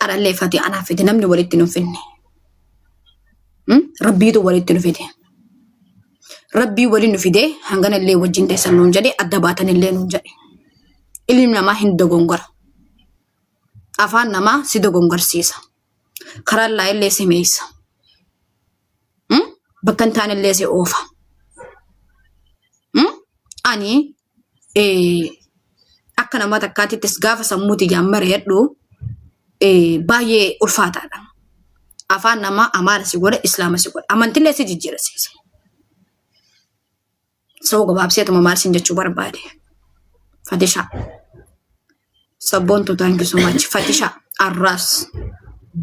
qarallee fati anaaf fide namni walitti nu finne. Rabbiitu walitti nu fide. Rabbii waliin nu fide hangana illee wajjin teessan nuun jedhe adda baatan illee nuun jedhe. Ilmi namaa hin dogongora. Afaan namaa si dogongorsiisa. Karallaa illee si meessa. Bakka hin taane illee si oofa. Ani akka nama takkaatittis gaafa sammuuti jaammare heddu baay'ee ulfaataadha. Afaan namaa amaara si godha islaama si godha. Amantillee si jijjiirasiisa. So gabaabseetuma maal sin jechuu barbaade. Fatisha. Sabboontu thank you so much. Fatisha arras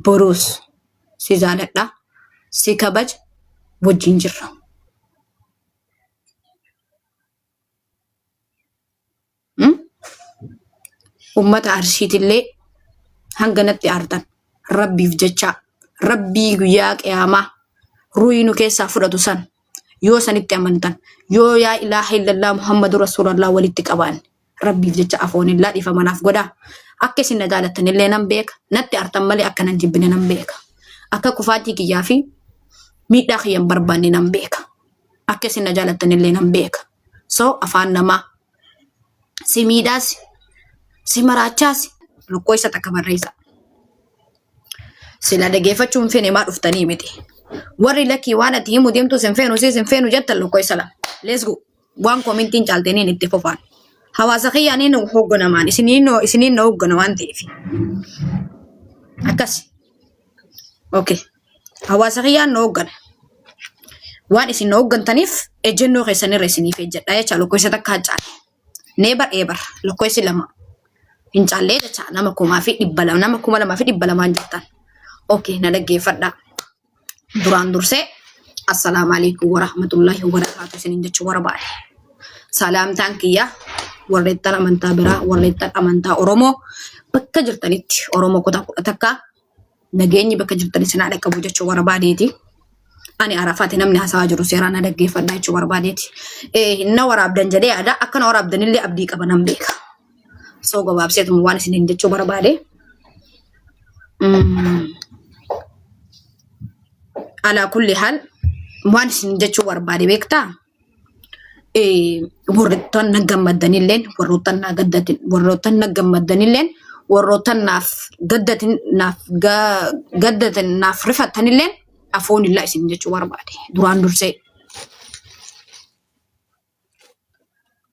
borus si jaaladha. Si kabaj wajjin jirra. Ummata arshiitillee hanganatti aartan rabbiif jecha rabbii guyyaa qiyaamaa ruuyi nu keessaa fudhatu san yoo sanitti amantan yoo yaa ilaaha illallah muhammadu rasuulallah walitti qabaan rabbiif jecha afoonillaa dhiifa manaaf godhaa akka isin na jaalattanillee nan beeka natti aartan malee akka nan jibbine nan beeka akka kufaatii kiyyaa fi miidhaa kiyyan barbaanne nan beeka akka isin na jaalattanillee nan beeka so afaan namaa si miidhaas si maraachaas lukkoo isa takka barreessa. Sila dhageeffachuun fene maa dhuftanii miti. Warri lakkii waan ati himu deemtu sin feenu jettan lukkoo isa lama. Let's go. Waan komintiin caaltaniin itti fufaan. Hawaasa kiyyaaniin hoogganamaan isiniin na hooggana waan ta'eef. Akkas. Okay. Hawaasa kiyyaan na hooggana. Waan isin na hooggantaniif ejjennoo keessanirra isiniif ejjedha jecha lukkoo isa takka hacaale. Neebar eebar lukkoo isi lama. Hin caallee jecha nama 2,200 jettan. Okay, na dhaggeeffadha. Duraan dursee assalamu alaikum warahmatullahi wabarakatuh isiniin jechuu barbaade. Salaamtaan kiyya warreettan amantaa biraa warreettan amantaa Oromoo bakka jirtanitti Oromoo kutaa takka nageenyi bakka jirtani sinaa dhaqqabu jechuu barbaadeeti. Ani arafaati namni haasawaa jiru seeraan na dhaggeeffadha jechuu barbaadeeti. Hinna waraabdan jedhee yaada akkana waraabdanillee abdii qaban beeka. So gabaabseetuma waan isiniin jechuu barbaade. Ala kulli hal waan isin jechuu barbaade beektaa warroottan na gammaddanilleen warroottan na gaddatin warroottan na gammaddanilleen warroottan naaf gaddatin naaf rifattanilleen afoonillee isin jechuu barbaade duraan dursee.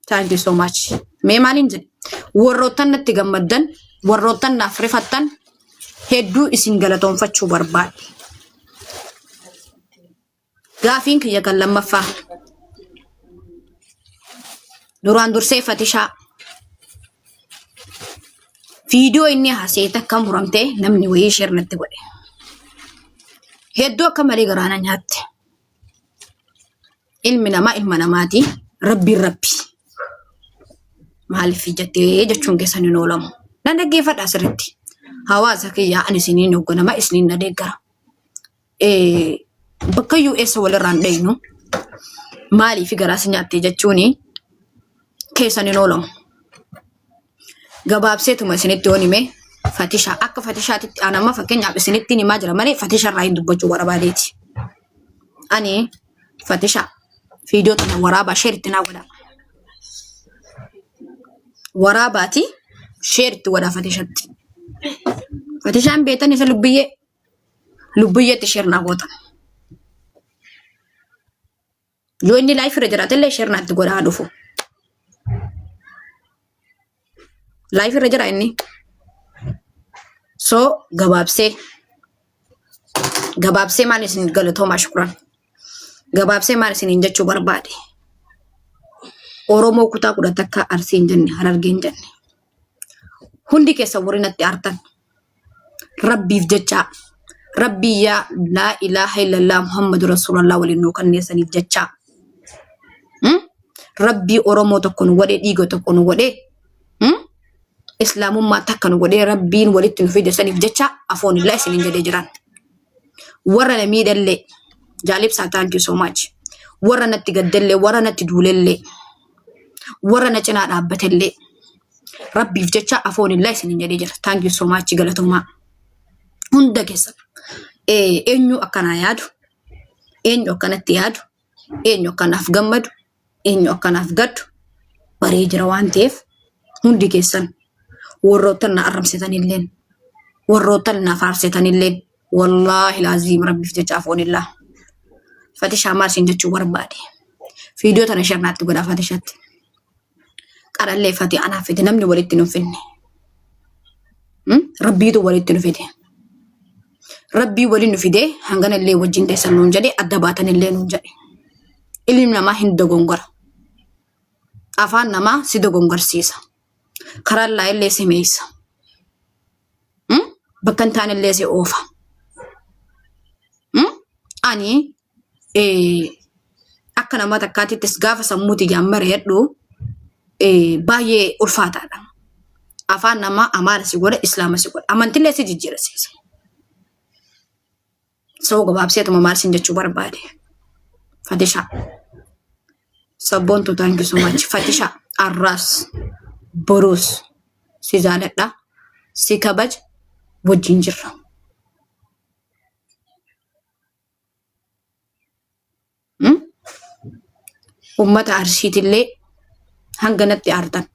Thank you so much. Mee maaliin jedhe warroottan natti gammaddan warroottan naaf rifattan hedduu isin galatoonfachuu barbaade. Gaafiin kiyya kan lammaffaa duraan dursee Fatishaa viidiyoo inni haasee takka muramtee namni wayii share natti godhe hedduu akka malee garaana nyaatte ilmi namaa ilma namaati rabbi maaliif jettee jechuun keessan hin oolamu nan dhaggeeffadha asirratti hawaasa kiyyaa ani isiniin hoogganama isiniin na deeggara bakka US walirraan dhaynu maaliif garaas nyaatte jechuuni keessan hin oolamu gabaabseetuma isinitti hoonime Fatishaa akka Fatishaatitti anamma fakkeenyaaf isinitti himaa jira malee Fatisharraa hin dubbachuu barbaadeeti. Ani Fatishaa viidiyoo tana waraabaa sheeritti naa godha. Waraabaati sheeritti godha Fatishatti. Fatishaan beetan isa lubbiyyeetti sheer naa gootan. Yoo inni laayif irra jiraatellee sheer naatti godhaa dhufu. Laayif irra jira inni. So gabaabsee maal isin galatoomaa shukran. Gabaabsee maal isin jechuu barbaade. Oromoo kutaa 10 Arsii hin jenne Harargee hin jenne. Hundi keessa warinatti aartan. Rabbiif jecha Rabbi yaa laa ilaaha illallah Muhammadu Rasuulallah waliin nuu kanneessaniif jecha. Rabbi Oromoo tokko nu godhee dhiiga tokko nu godhee Islaamummaa takka nu godhee Rabbiin walitti nu fide saniif jecha afoonillee isiniin jedhee jiran. Warra na miidhallee jaalibsaa thank you so much. Warra natti gaddallee warra natti duulellee warra na cinaa dhaabbatellee Rabbiif jecha afoonillee isiniin jedhee jira. Thank you so much galatoomaa. hunda keessa eenyu akkana yaadu eenyu akkanatti yaadu eenyu akkanaaf gammadu eenyu akkanaaf gaddu baree jira waan ta'eef hundi keessan warroota na arrabsitanilleen warroota na faarsitanilleen wallahi laazim rabbiif jecha afoonillah fatisha maal sin jechuu barbaade video tana sharnaatti godha fatishatti qarallee fati anaaf fite namni walitti nu finne rabbiitu walitti nu fide rabbii waliin nu fide hangana illee wajjin deessan nuun jedhe adda baatan illee nuun jedhe ilmi namaa hin dogongora afaan namaa si dogongorsiisa karallaa illee si meessa bakkan taan illee si oofa ani akka nama takkaatittis gaafa sammuuti jaammare heddu baay'ee ulfaataadha afaan namaa amaara si godha islaama si godha amantillee si jijjiirsiisa soo gabaabseetuma maal sin jechuu barbaade fatisha sabboontu thank you so much fatisha arras borus si jaaladha si kabaj wajjin jirra ummata arshiitillee hanganatti aartan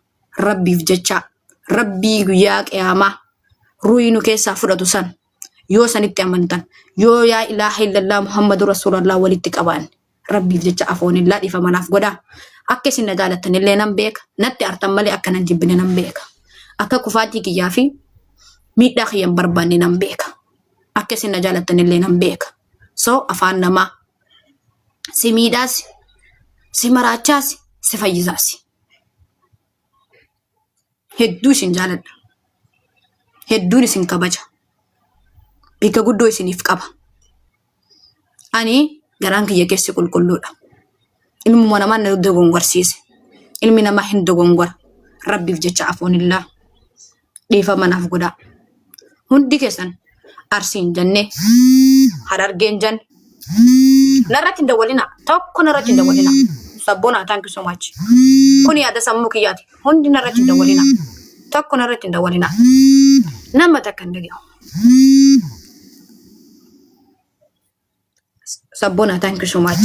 rabbiif jecha rabbii guyyaa qiyaamaa ruuyinu keessaa fudhatu san yoo sanitti amantan yoo yaa ilaaha illallah muhammadu rasulallah walitti qaban rabbiif jecha afoonillah dhifa manaaf godha akka isin na jaalattanillee nan beeka natti aartan malee akka nan jibbine nan beeka akka kufaatii kiyyaa fi miidhaa kiyyan barbaanne nan beeka akka isin na jaalattanillee nan beeka so afaan namaa si miidhaasi si maraachaasi si fayyisaasi hedduu isin jaaladha hedduun isin kabaja bika guddoo isiniif qaba ani garaan kiyya keessi qulqulluudha ilmi namaa na dogongorsiise ilmi namaa hin dogongora rabbiif jecha afoonillah dhiifa manaaf godha hundi keessan arsiin jenne harargeen jan narratti dawalina tokko narratti dawalina sabbona thank you so much kuni yaada sammuu kiyyaati hundi narratti dawalina tokko narratti dawalina nama takkan dhaga'u sabbona thank you so much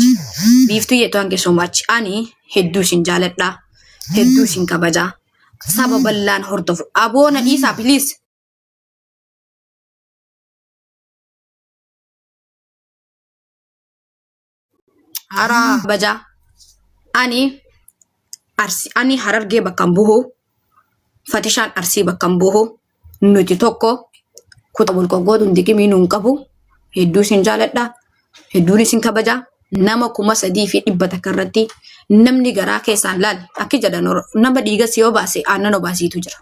biiftu ye thank you so much ani hedduu sin jaaladha hedduu sin kabaja sababallaan hordofu aboona isa please hara baja ani harargee bakkan buhu fatishaan arsii bakkan buhu nuti tokko kuta bulqogoodun dikimii nuun qabu hedduu sin jaaladha hedduun isin kabaja nama 300 takkarratti namni garaa keessaan laal akki jedhan nama dhiiga si yoo baase aannan obaasiitu jira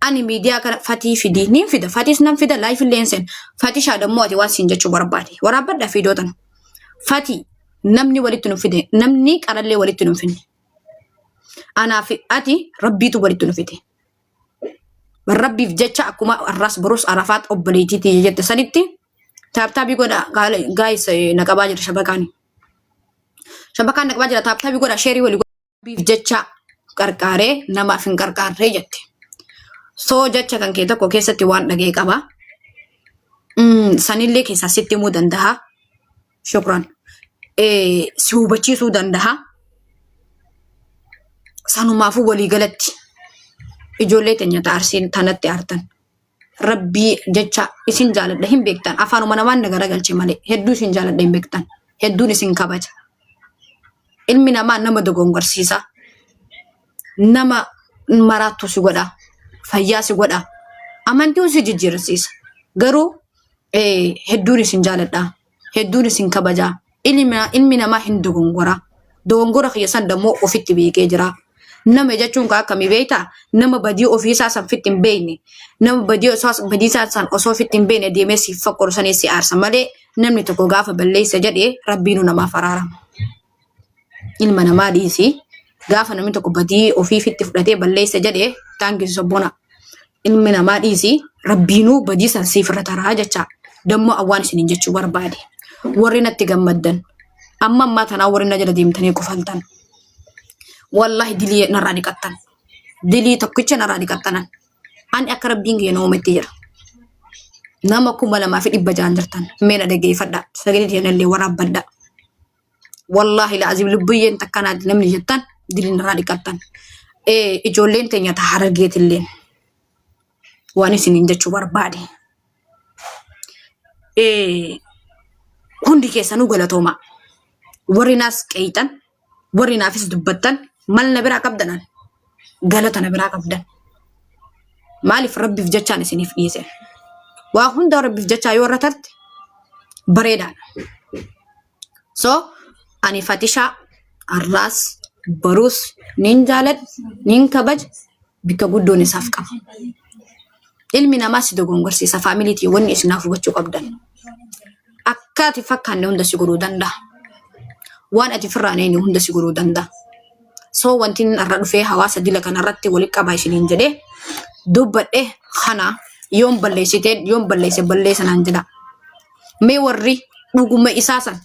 ani miidiyaa kana fatii fidii niin fida fatiis nan fida live lensen fatishaa dammoo ati waan sin jechuu barbaade waraabadha fidoo tana fatii namni walitti nu fide namni qarallee walitti nu finne anaaf ati rabbiitu walitti nu fide rabbiif jecha akkuma arras borus arafaat obboleetiiti jette sanitti taaptaabii godha guys naqabaa jira shabakaan naqabaa jira taaptaabii godha sheerii walii rabbiif jecha qarqaaree namaaf hin qarqaarree jette soo jecha kan kee tokko keessatti waan dhagee qaba sanillee keessaa sitti himuu danda'a shukran si hubachiisuu danda'a sanumaafuu walii galatti ijoollee teenya taarsiin tanatti aartan rabbii jecha isin jaaladha hin beektan afaanuma namaan nagara galche malee hedduu isin jaaladha hin beektan hedduun isin kabaja ilmi namaa nama dogongorsiisa nama maraattu si godha fayyaa si godha amantii si jijjiirsiisa garuu hedduun isin jaaladha hedduun isin kabaja ilmi namaa hin dogongora kiyyasan dammoo ofitti beekee jira nama jechuun ka akkamii beekta nama badii ofiisaa san fitti hin beekne nama badii san osoo fitti hin beekne deemee si fakkorsanii si aarsa malee namni tokko gaafa balleessa jedhee rabbiinu namaaf araarama ilma namaa dhiisi gaafa namni tokko badii ofii fitti fudhatee balleessa jedhee taangisi sobbona ilmi namaa dhiisi rabbiinuu badii san siif irra taraa jecha dammoo awwaan isiniin jechuu barbaade warri natti gammaddan amma ammaa tanaa warri na jala deemtanii kufaltan wallahi dilii narraa dhiqattan dilii tokkicha narraa dhiqattanan ani akka rabbiin kiyya na uumetti jira nama kuma lama fi dhibba jaan jirtan meena dhageeffadha sagalee diinallee waraabbadha wallahi laazim lubbiyyeen takkanaati namni jettan dilin irraa dhiqattan ijoolleen teenya ta harargeetilleen waan isiniin jechuu barbaade hundi keessanuu galatooma warri naas qeeyxan warri naafis dubbattan mal na biraa qabdanan galata na biraa qabdan maaliif rabbiif jechaan isiniif dhiise waa hunda rabbiif jechaa yoo irra tarte bareedaadha so ani Fatishaa arraas barus nin jaalad nin kabaj bika guddoon isaaf qaba ilmi namaa si dogongorsiisa faamiliitii wanni isinaaf hubachuu qabdan akkaati fakkaanne hunda si godhuu danda'a waan ati firraaneen hunda si godhuu danda'a so wanti irra dhufee hawaasa dila kanarratti walitti qabaa isiniin jedhee dubbadhe kana yoon balleesse balleessanaan jedha mee warri dhuguma isaasan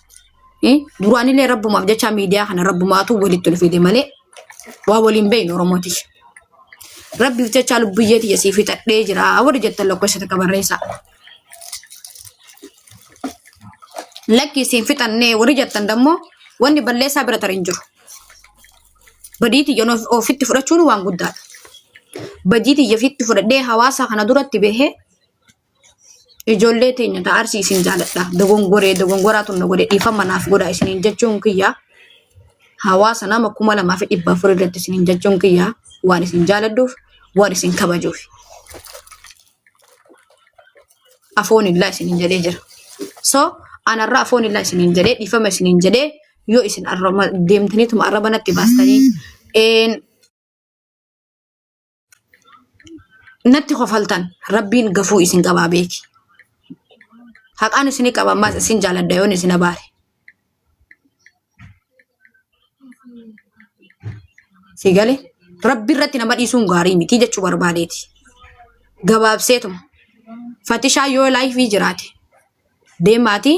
duraanillee rabbumaaf jecha miidiyaa kana rabbumaatu walitti dhufee malee waa waliin beeynu oromooti rabbiif jecha lubbiyyeeti yasii fixadhee jira warri jettan lakkoofsa takka barreessa lakki isiin fixannee warri jettan dammoo wanni balleessaa bira tarin jiru badiiti yoon ofitti fudhachuun waan guddaadha badiiti yafitti fudhadhee hawaasa kana duratti bahee ijoollee teenya ta arsii isin jaaladha dogongoraatu na godhe dhiifama naaf godha isiniin jechuun kiyya hawaasa nama 2,400 irratti isiniin jechuun kiyya waan isin jaaladduuf waan isin kabajuuf afoon illaa isiniin jedhee jira so anarraa afoon illaa isiniin jedhee dhiifama isiniin jedhee yoo isin deemtaniituma arrabanatti baastanii natti kofaltan rabbiin gafuu isin qabaa beeki haqaan isin qaba ammas isin jaaladha yoon isin abaare sigale rabbi irratti nama dhiisuun gaarii miti jechuu barbaadeeti gabaabseetuma Fatishaa yoo laayifii jiraate deemaati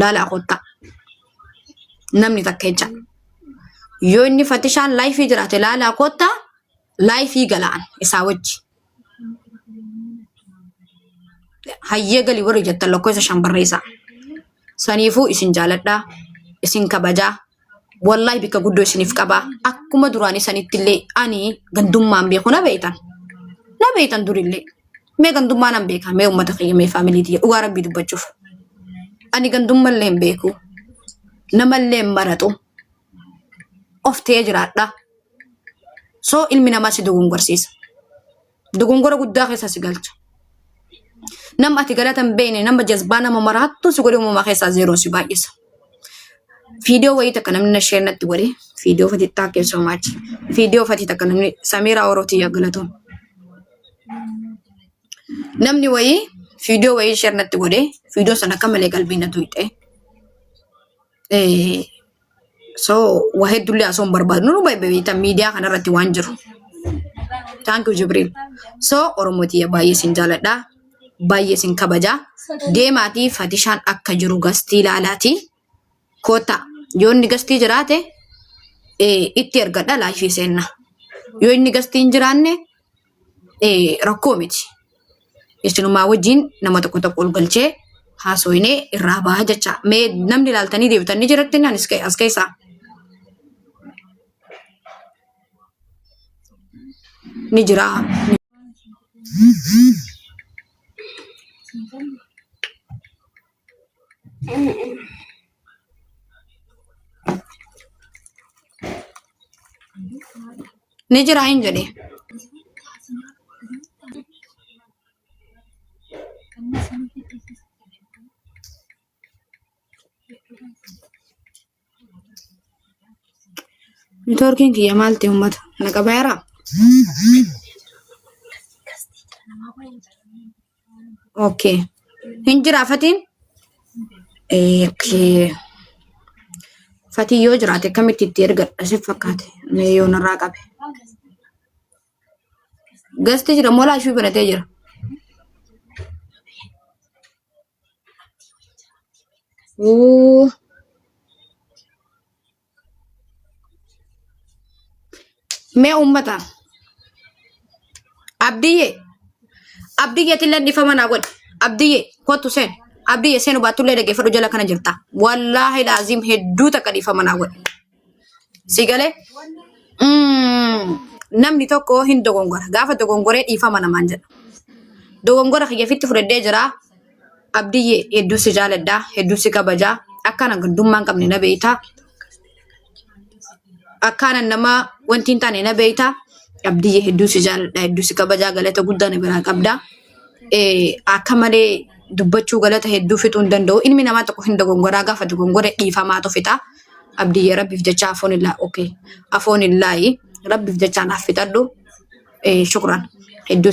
laala qotta namni takka jecha yoo inni Fatishaan laayifii jiraate laala qotta laayifii galaan isaa wajji hayyee galii warri jettan lakkoofsa 5 barreessa saniifuu isin jaaladha isin kabajaa wallahi bika guddoo isiniif qaba akkuma duraanii sanittillee ani gandummaan beeku na beeytan durillee mee gandummaan an beeka mee ummata kiyya mee faamiliitii dhugaa rabbii dubbachuuf ani gandummallee hin beeku namallee hin maratu of ta'ee jiraadha so ilmi namaa si dogongorsiisa dogongora guddaa keessa si galcha nama ati galatan beene nama jazbaa nama maraattu si godhe uumamaa keessaa zeeroon si baay'isa video wayii takka namni na share natti godhe video fati thank you so much video fati takka namni Samira Oroti yagalatoon namni wayii video wayii share natti godhe video sana akka malee qalbii na tuyxe so waa heddullee asoon barbaadu nu beeytan miidiyaa kanarratti waan jiru thank you Jibril so Oromootii baay'ee sin jaaladha baay'ee sin kabajaa deemaatii Fatishaan akka jiru gastii ilaalaati koota yoo inni gastii jiraate itti ergadha laayifii seenna yoo inni gastii hin jiraanne rakkoo miti isinumaa wajjin nama tokko tokko ol galchee haasoyinee irraa baha jecha mee namni ilaaltanii deebitanii jiratti as keessaa ni jira ni jira hin jedhe networking kiyya maalti ummata naqabaara okay hin jira fatiin okay fatii yoo jiraate kamitti itti ergadha si fakkaate mee yoo narraa qabe gasti jira moolaa ishuu banatee jira mee ummata abdiyye tilleen dhifa manaa godhe abdiye kotu sen abdiye sen ubatulle dege fado jala kana jirta wallahi lazim heddu takadifa manawal sigale namni tokko hin dogongora gafa dogongore difa mana manja dogongora khiya fitti fudde jira abdiye heddu si jaladda heddu si kabaja akana gandumman kamne na beita akana nama wanti tane na beita abdiye heddu si jaladda heddu si kabaja galata guddana bira qabda akamale dubbachu galata heddu fitun dando ilmi nama tokko hin dogongora gafa dogongore difa ma to fita abdiye rabbi fjacha afonillah okay afonillahi rabbi fjacha nafitaddu shukran heddu